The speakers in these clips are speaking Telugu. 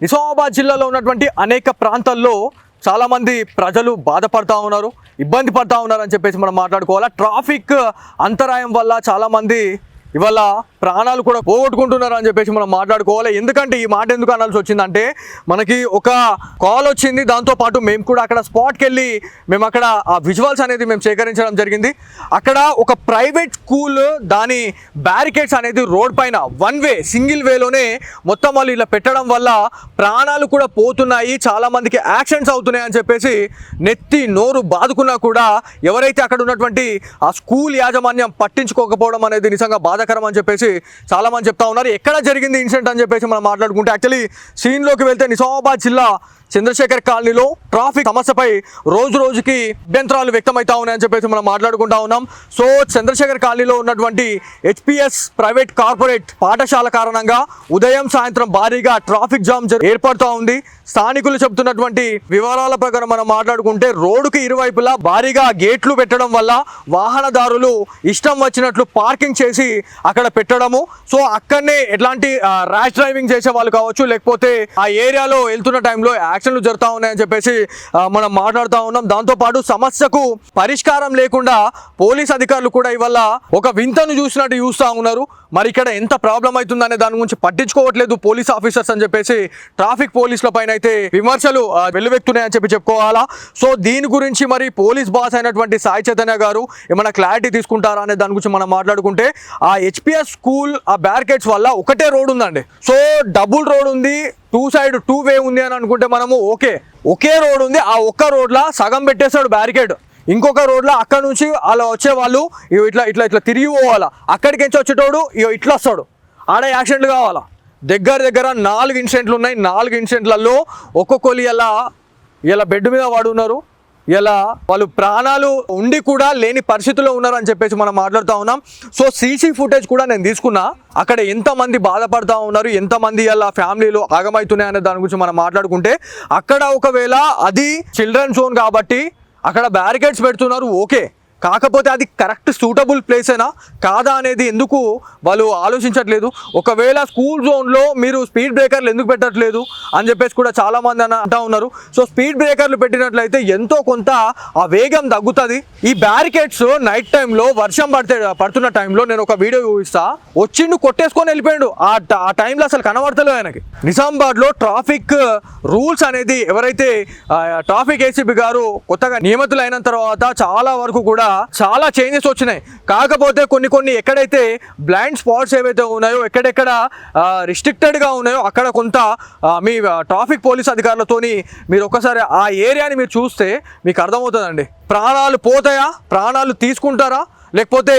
నిజామాబాద్ జిల్లాలో ఉన్నటువంటి అనేక ప్రాంతాల్లో చాలా మంది ప్రజలు బాధపడతా ఉన్నారు, ఇబ్బంది పడతా ఉన్నారు అని చెప్పేసి మనం మాట్లాడుకోవాలా. ట్రాఫిక్ అంతరాయం వల్ల చాలా మంది ఇవాళ ప్రాణాలు కూడా పోగొట్టుకుంటున్నారు అని చెప్పేసి మనం మాట్లాడుకోవాలి. ఎందుకంటే ఈ మాట ఎందుకు అనాల్సి వచ్చిందంటే, మనకి ఒక కాల్ వచ్చింది, దాంతోపాటు మేము కూడా అక్కడ స్పాట్కి వెళ్ళి మేము అక్కడ ఆ విజువల్స్ అనేది మేము సేకరించడం జరిగింది. అక్కడ ఒక ప్రైవేట్ స్కూల్ దాని బ్యారికేడ్స్ అనేది రోడ్ పైన వన్ వే సింగిల్ వేలోనే మొత్తం వాళ్ళు ఇలా పెట్టడం వల్ల ప్రాణాలు కూడా పోతున్నాయి, చాలామందికి యాక్సిడెంట్స్ అవుతున్నాయి అని చెప్పేసి నెత్తి నోరు బాదుకున్నా కూడా ఎవరైతే అక్కడ ఉన్నటువంటి ఆ స్కూల్ యాజమాన్యం పట్టించుకోకపోవడం అనేది నిజంగా బాధాకరం అని చెప్పేసి చాలా మంది చెప్తా ఉన్నారు. ఎక్కడ జరిగింది ఇన్సిడెంట్ అని చెప్పేసి మనం మాట్లాడుకుంటే, యాక్చువల్లీ సీన్లోకి వెళ్తే నిజామాబాద్ జిల్లా చంద్రశేఖర్ కాలనీలో ట్రాఫిక్ సమస్యపై రోజు రోజుకి అభ్యంతరాలు వ్యక్తమవుతా ఉన్నాయని చెప్పేసి మనం మాట్లాడుకుంటా ఉన్నాం. సో చంద్రశేఖర్ కాలనీలో ఉన్నటువంటి హెచ్పిఎస్ ప్రైవేట్ కార్పొరేట్ పాఠశాల కారణంగా ఉదయం సాయంత్రం భారీగా ట్రాఫిక్ జామ్ ఏర్పడుతూ ఉంది. స్థానికులు చెబుతున్నటువంటి వివరాల ప్రకారం మనం మాట్లాడుకుంటే, రోడ్డుకి ఇరువైపులా భారీగా గేట్లు పెట్టడం వల్ల వాహనదారులు ఇష్టం వచ్చినట్లు పార్కింగ్ చేసి అక్కడ పెట్టడము. సో అక్కడనే ఎట్లాంటి ర్యాష్ డ్రైవింగ్ చేసే వాళ్ళు కావచ్చు, లేకపోతే ఆ ఏరియాలో వెళ్తున్న టైంలో యాక్షన్లు జరుగుతూ ఉన్నాయని చెప్పేసి మనం మాట్లాడుతూ ఉన్నాం. దాంతోపాటు సమస్యకు పరిష్కారం లేకుండా పోలీస్ అధికారులు కూడా ఇవాళ ఒక వింతను చూసినట్టు చూస్తూ ఉన్నారు. మరి ఇక్కడ ఎంత ప్రాబ్లం అవుతుందనే దాని గురించి పట్టించుకోవట్లేదు పోలీస్ ఆఫీసర్స్ అని చెప్పేసి ట్రాఫిక్ పోలీసుల పైన అయితే విమర్శలు వెల్లువెక్కుతున్నాయని చెప్పి చెప్పుకోవాలా. సో దీని గురించి మరి పోలీస్ బాస్ అయినటువంటి సాయి చైతన్య గారు ఏమైనా క్లారిటీ తీసుకుంటారా అనే దాని గురించి మనం మాట్లాడుకుంటే, ఆ హెచ్పిఎస్ స్కూల్ ఆ బ్యారికేడ్స్ వల్ల ఒకటే రోడ్ ఉందండి. సో డబుల్ రోడ్ ఉంది, టూ వే ఉంది అని అనుకుంటే మనము ఒకే రోడ్ ఉంది, ఆ ఒక్క రోడ్లా సగం పెట్టేస్తాడు బ్యారికేడ్. ఇంకొక రోడ్లో అక్కడ నుంచి అలా వచ్చే వాళ్ళు ఇట్లా ఇట్లా ఇట్లా తిరిగి పోవాలా, అక్కడికి నుంచి వచ్చేటోడు ఇట్లా వస్తాడు, ఆడ యాక్సిడెంట్లు కావాలా. దగ్గర 4 ఇన్సిడెంట్లు ఉన్నాయి. 4 ఇన్సిడెంట్లలో ఒక్కొక్కరు ఇలా బెడ్ మీద వాడున్నారు, ఇలా వాళ్ళు ప్రాణాలు ఉండి కూడా లేని పరిస్థితుల్లో ఉన్నారు అని చెప్పేసి మనం మాట్లాడుతూ ఉన్నాం. సో సీసీ ఫుటేజ్ కూడా నేను తీసుకున్నా, అక్కడ ఎంతమంది బాధపడుతూ ఉన్నారు, ఎంతమంది ఇలా ఫ్యామిలీలు ఆగమవుతున్నాయి అనే దాని గురించి మనం మాట్లాడుకుంటే, అక్కడ ఒకవేళ అది చిల్డ్రన్ జోన్ కాబట్టి అక్కడ బ్యారికేడ్స్ పెడుతున్నారు, కాకపోతే అది కరెక్ట్ సూటబుల్ ప్లేసేనా కాదా అనేది ఎందుకు వాళ్ళు ఆలోచించట్లేదు. ఒకవేళ స్కూల్ జోన్లో మీరు స్పీడ్ బ్రేకర్లు ఎందుకు పెట్టట్లేదు అని చెప్పేసి కూడా చాలామంది అంటూ ఉన్నారు. సో స్పీడ్ బ్రేకర్లు పెట్టినట్లయితే ఎంతో కొంత ఆ వేగం తగ్గుతుంది. ఈ బ్యారికేడ్స్ నైట్ టైంలో వర్షం పడుతున్న టైంలో నేను ఒక వీడియో చూపిస్తా, వచ్చిండు కొట్టేసుకొని వెళ్ళిపోయాడు. ఆ టైంలో అసలు కనబడతలేదు ఆయనకి. నిజామాబాద్లో ట్రాఫిక్ రూల్స్ అనేది ఎవరైతే ట్రాఫిక్ ఏసీపీ గారు కొత్తగా నియమితులైన తర్వాత చాలా వరకు కూడా చాలా చేంజెస్ వచ్చినాయి. కాకపోతే కొన్ని ఎక్కడైతే బ్లైండ్ స్పాట్స్ ఏవైతే ఉన్నాయో, ఎక్కడెక్కడ రిస్ట్రిక్టెడ్గా ఉన్నాయో అక్కడ కొంత మీ ట్రాఫిక్ పోలీస్ అధికారులతోని మీరు ఒకసారి ఆ ఏరియాని మీరు చూస్తే మీకు అర్థమవుతుందండి. ప్రాణాలు పోతాయా, ప్రాణాలు తీసుకుంటారా, లేకపోతే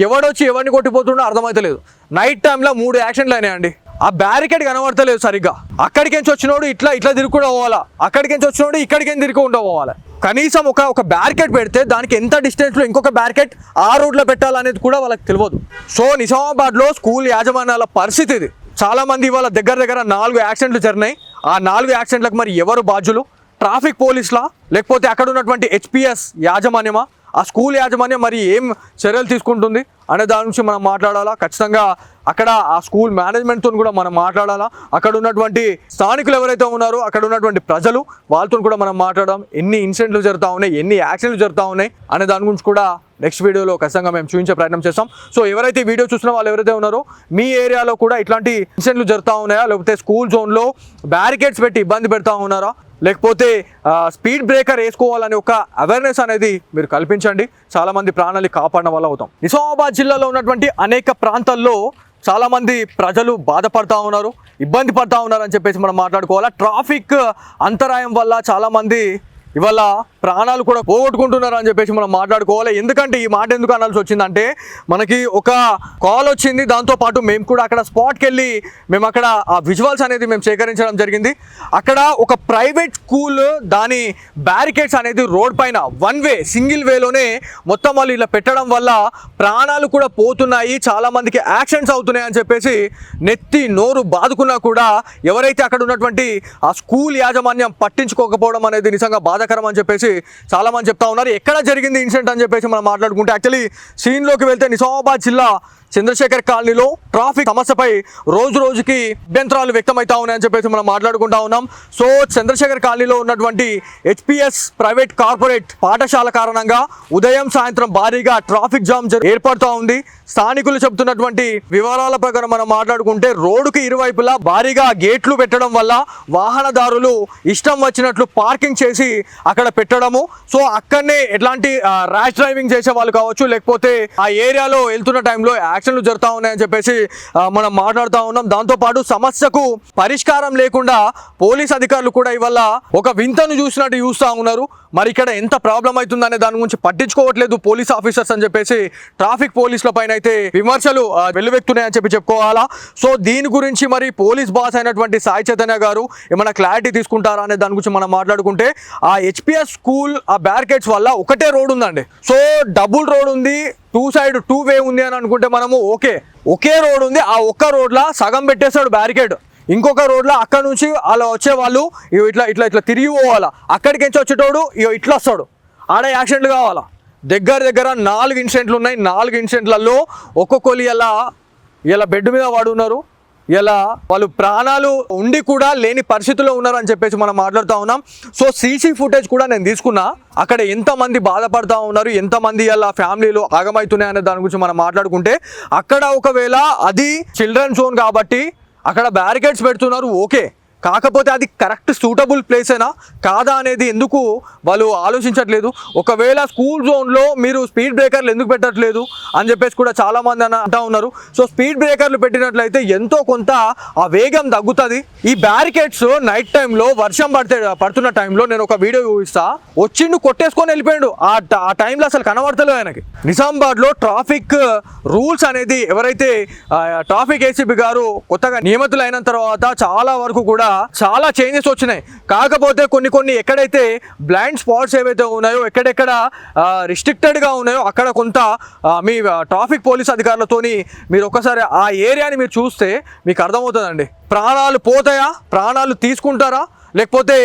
ఎవడొచ్చి ఎవరిని కొట్టిపోతుండో అర్థమవుతలేదు. నైట్ టైంలో 3 యాక్సిడెంట్లు అయినాయండి. ఆ బ్యారికేడ్ కనబడతలేదు సరిగ్గా. అక్కడికించి వచ్చినోడు ఇట్లా తిరుగుకుండా పోవాలా, అక్కడికించి వచ్చినోడు ఇక్కడికేం తిరుగుకుండా పోవాలి. కనీసం ఒక బ్యారికేడ్ పెడితే దానికి ఎంత డిస్టెన్స్లో ఇంకొక బ్యారికేడ్ ఆ రోడ్లో పెట్టాలనేది కూడా వాళ్ళకి తెలియదు. సో నిజామాబాద్లో స్కూల్ యాజమాన్యాల పరిస్థితి ఇది. చాలామంది ఇవాళ దగ్గర 4 యాక్సిడెంట్లు జరిగినాయి. ఆ 4 యాక్సిడెంట్లకు మరి ఎవరు బాధ్యులు? ట్రాఫిక్ పోలీసులా, లేకపోతే అక్కడ ఉన్నటువంటి హెచ్పిఎస్ యాజమాన్యమా? ఆ స్కూల్ యాజమాన్యం మరి ఏం చర్యలు తీసుకుంటుంది అనే దాని నుంచి మనం మాట్లాడాలా. ఖచ్చితంగా అక్కడ ఆ స్కూల్ మేనేజ్మెంట్తో కూడా మనం మాట్లాడాలా. అక్కడ ఉన్నటువంటి స్థానికులు ఎవరైతే ఉన్నారో, అక్కడ ఉన్నటువంటి ప్రజలు, వాళ్ళతో కూడా మనం మాట్లాడడం. ఎన్ని ఇన్సిడెంట్లు జరుగుతూ ఉన్నాయి, ఎన్ని యాక్సిడెంట్లు జరుగుతూ ఉన్నాయి అనే దాని గురించి కూడా నెక్స్ట్ వీడియోలో ఖచ్చితంగా మేము చూపించే ప్రయత్నం చేస్తాం. సో ఎవరైతే వీడియో చూస్తున్న వాళ్ళు ఎవరైతే ఉన్నారో, మీ ఏరియాలో కూడా ఇట్లాంటి ఇన్సిడెంట్లు జరుగుతూ ఉన్నాయా, లేకపోతే స్కూల్ జోన్లో బ్యారికేడ్స్ పెట్టి ఇబ్బంది పెడతా ఉన్నారా, లేకపోతే స్పీడ్ బ్రేకర్ వేసుకోవాలని ఒక అవేర్నెస్ అనేది మీరు కల్పించండి. చాలామంది ప్రాణాలు కాపాడడం వల్ల అవుతాం. నిజామాబాద్ జిల్లాలో ఉన్నటువంటి అనేక ప్రాంతాల్లో చాలామంది ప్రజలు బాధపడతా ఉన్నారు, ఇబ్బంది పడతా ఉన్నారు అని చెప్పేసి మనం మాట్లాడుకోవాలా. ట్రాఫిక్ అంతరాయం వల్ల చాలామంది ఇవాళ ప్రాణాలు కూడా పోగొట్టుకుంటున్నారు అని చెప్పేసి మనం మాట్లాడుకోవాలి. ఎందుకంటే ఈ మాట ఎందుకు అనాల్సి వచ్చిందంటే, మనకి ఒక కాల్ వచ్చింది, దాంతోపాటు మేము కూడా అక్కడ స్పాట్కి వెళ్ళి మేము అక్కడ ఆ విజువల్స్ అనేది మేము సేకరించడం జరిగింది. అక్కడ ఒక ప్రైవేట్ స్కూల్ దాని బ్యారికేడ్స్ అనేది రోడ్ పైన వన్ వే సింగిల్ వేలోనే మొత్తం వాళ్ళు ఇలా పెట్టడం వల్ల ప్రాణాలు కూడా పోతున్నాయి, చాలామందికి యాక్సిడెంట్స్ అవుతున్నాయి అని చెప్పేసి నెత్తి నోరు బాదుకున్నా కూడా ఎవరైతే అక్కడ ఉన్నటువంటి ఆ స్కూల్ యాజమాన్యం పట్టించుకోకపోవడం అనేది నిజంగా బాధాకరం అని చెప్పేసి చాలా మంది చెప్తా ఉన్నారు. ఎక్కడ జరిగింది ఇన్సిడెంట్ అని చెప్పేసి మనం మాట్లాడుకుంటే, యాక్చువల్లీ సీన్లోకి వెళ్తే నిజామాబాద్ జిల్లా చంద్రశేఖర్ కాలనీలో ట్రాఫిక్ సమస్యపై రోజు రోజుకి అభ్యంతరాలు వ్యక్తమవుతా ఉన్నాయని చెప్పేసి మనం మాట్లాడుకుంటా ఉన్నాం. సో చంద్రశేఖర్ కాలనీలో ఉన్నటువంటి హెచ్పిఎస్ ప్రైవేట్ కార్పొరేట్ పాఠశాల కారణంగా ఉదయం సాయంత్రం భారీగా ట్రాఫిక్ జామ్ ఏర్పడుతూ ఉంది. స్థానికులు చెబుతున్నటువంటి వివరాల ప్రకారం మనం మాట్లాడుకుంటే రోడ్డుకి ఇరువైపులా భారీగా గేట్లు పెట్టడం వల్ల వాహనదారులు ఇష్టం వచ్చినట్లు పార్కింగ్ చేసి అక్కడ పెట్టడము. సో అక్కడనే ఎట్లాంటి ర్యాష్ డ్రైవింగ్ చేసే వాళ్ళు కావచ్చు, లేకపోతే ఆ ఏరియాలో వెళ్తున్న టైంలో యాక్షన్లు జరుగుతూ ఉన్నాయని చెప్పేసి మనం మాట్లాడుతూ ఉన్నాం. దాంతోపాటు సమస్యకు పరిష్కారం లేకుండా పోలీస్ అధికారులు కూడా ఇవాళ ఒక వింతను చూసినట్టు చూస్తూ ఉన్నారు. మరి ఇక్కడ ఎంత ప్రాబ్లం అవుతుందనే దాని గురించి పట్టించుకోవట్లేదు పోలీస్ ఆఫీసర్స్ అని చెప్పేసి ట్రాఫిక్ పోలీసుల పైన అయితే విమర్శలు వెల్లువెత్తున్నాయని చెప్పుకోవాలా. సో దీని గురించి మరి పోలీస్ బాస్ అయినటువంటి సాయి చైతన్య గారు ఏమైనా క్లారిటీ తీసుకుంటారా అనే దాని గురించి మనం మాట్లాడుకుంటే, ఆ హెచ్పిఎస్ స్కూల్ ఆ బ్యారికేడ్స్ వల్ల ఒకటే రోడ్ ఉందండి. సో డబుల్ రోడ్ ఉంది, టూ వే ఉంది అని అనుకుంటే మనము ఒకే రోడ్ ఉంది, ఆ ఒక్క రోడ్లా సగం పెట్టేస్తాడు బ్యారికేడ్. ఇంకొక రోడ్లో అక్కడ నుంచి అలా వచ్చే వాళ్ళు ఇట్లా ఇట్లా ఇట్లా తిరిగి పోవాలా, అక్కడికి నుంచి వచ్చేటోడు ఇట్లా వస్తాడు, ఆడ యాక్సిడెంట్లు కావాలా. దగ్గర 4 ఇన్సిడెంట్లు ఉన్నాయి. 4 ఇన్సిడెంట్లలో ఒక్కొక్కరు ఇలా బెడ్ మీద వాడున్నారు. ఇలా వాళ్ళు ప్రాణాలు ఉండి కూడా లేని పరిస్థితుల్లో ఉన్నారని చెప్పేసి మనం మాట్లాడుతూ ఉన్నాం. సో సీసీ ఫుటేజ్ కూడా నేను తీసుకున్నా. అక్కడ ఎంతమంది బాధపడుతూ ఉన్నారు, ఎంతమంది ఇలా ఫ్యామిలీలు ఆగమవుతున్నాయి అనే దాని గురించి మనం మాట్లాడుకుంటే, అక్కడ ఒకవేళ అది చిల్డ్రన్ జోన్ కాబట్టి అక్కడ బ్యారికేడ్స్ పెడుతున్నారు, కాకపోతే అది కరెక్ట్ సూటబుల్ ప్లేసేనా కాదా అనేది ఎందుకు వాళ్ళు ఆలోచించట్లేదు. ఒకవేళ స్కూల్ జోన్లో మీరు స్పీడ్ బ్రేకర్లు ఎందుకు పెట్టట్లేదు అని చెప్పేసి కూడా చాలామంది అంటూ ఉన్నారు. సో స్పీడ్ బ్రేకర్లు పెట్టినట్లయితే ఎంతో కొంత ఆ వేగం తగ్గుతుంది. ఈ బ్యారికేడ్స్ నైట్ టైంలో వర్షం పడుతున్న టైంలో నేను ఒక వీడియో చూపిస్తా, వచ్చిండు కొట్టేసుకొని వెళ్ళిపోయాడు. ఆ టైంలో అసలు కనబడతలేదు ఆయనకి. నిజామాబాద్లో ట్రాఫిక్ రూల్స్ అనేది ఎవరైతే ట్రాఫిక్ ఏసీబీ గారు కొత్తగా నియమితులైన తర్వాత చాలా వరకు కూడా చాలా చేంజెస్ వచ్చినాయి. కాకపోతే కొన్ని ఎక్కడైతే బ్లైండ్ స్పాట్స్ ఏవైతే ఉన్నాయో, ఎక్కడెక్కడ రిస్ట్రిక్టెడ్గా ఉన్నాయో అక్కడ కొంత మీ ట్రాఫిక్ పోలీస్ అధికారులతోని మీరు ఒకసారి ఆ ఏరియాని మీరు చూస్తే మీకు అర్థమవుతుందండి. ప్రాణాలు పోతాయా, ప్రాణాలు తీసుకుంటారా, లేకపోతే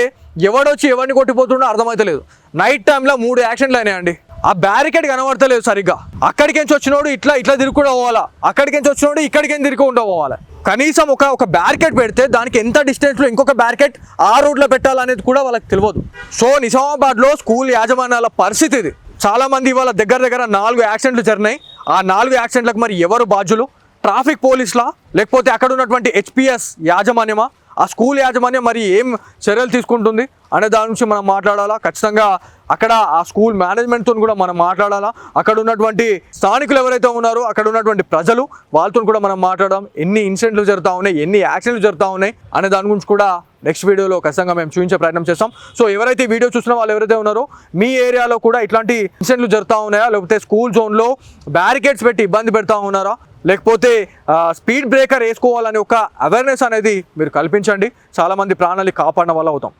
ఎవడొచ్చి ఎవరిని కొట్టిపోతుండో అర్థమవుతలేదు. నైట్ టైంలో 3 యాక్సిడెంట్లు అయినాయండి. ఆ బ్యారికేడ్ కనబడతలేదు సరిగ్గా. అక్కడికించి వచ్చినోడు ఇట్లా తిరుగుకుండా పోవాలా, అక్కడికించి వచ్చినోడు ఇక్కడికేం తిరుగుకుండా పోవాలి. కనీసం ఒక బ్యారికేడ్ పెడితే దానికి ఎంత డిస్టెన్స్లో ఇంకొక బ్యారికేడ్ ఆ రోడ్లో పెట్టాలనేది కూడా వాళ్ళకి తెలియదు. సో నిజామాబాద్లో స్కూల్ యాజమాన్యాల పరిస్థితి ఇది. చాలామంది ఇవాళ దగ్గర 4 యాక్సిడెంట్లు జరిగినాయి. ఆ 4 యాక్సిడెంట్లకు మరి ఎవరు బాధ్యులు? ట్రాఫిక్ పోలీసులా, లేకపోతే అక్కడ ఉన్నటువంటి హెచ్పిఎస్ యాజమాన్యమా? ఆ స్కూల్ యాజమాన్యం మరి ఏం చర్యలు తీసుకుంటుంది అనే దాని నుంచి మనం మాట్లాడాలా. ఖచ్చితంగా అక్కడ ఆ స్కూల్ మేనేజ్మెంట్తో కూడా మనం మాట్లాడాలా. అక్కడ ఉన్నటువంటి స్థానికులు ఎవరైతే ఉన్నారో, అక్కడ ఉన్నటువంటి ప్రజలు, వాళ్ళతో కూడా మనం మాట్లాడడం. ఎన్ని ఇన్సిడెంట్లు జరుగుతూ ఉన్నాయి, ఎన్ని యాక్సిడెంట్లు జరుగుతూ ఉన్నాయి అనే దాని గురించి కూడా నెక్స్ట్ వీడియోలో ఖచ్చితంగా మేము చూపించే ప్రయత్నం చేస్తాం. సో ఎవరైతే వీడియో చూస్తున్న వాళ్ళు ఎవరైతే ఉన్నారో, మీ ఏరియాలో కూడా ఇట్లాంటి ఇన్సిడెంట్లు జరుగుతూ ఉన్నాయా, లేకపోతే స్కూల్ జోన్లో బ్యారికేడ్స్ పెట్టి ఇబ్బంది పెడతా ఉన్నారా, లేకపోతే స్పీడ్ బ్రేకర్ వేసుకోవాలనే ఒక అవేర్నెస్ అనేది మీరు కల్పించండి. చాలామంది ప్రాణాలు కాపాడిన వల్ల అవుతాం.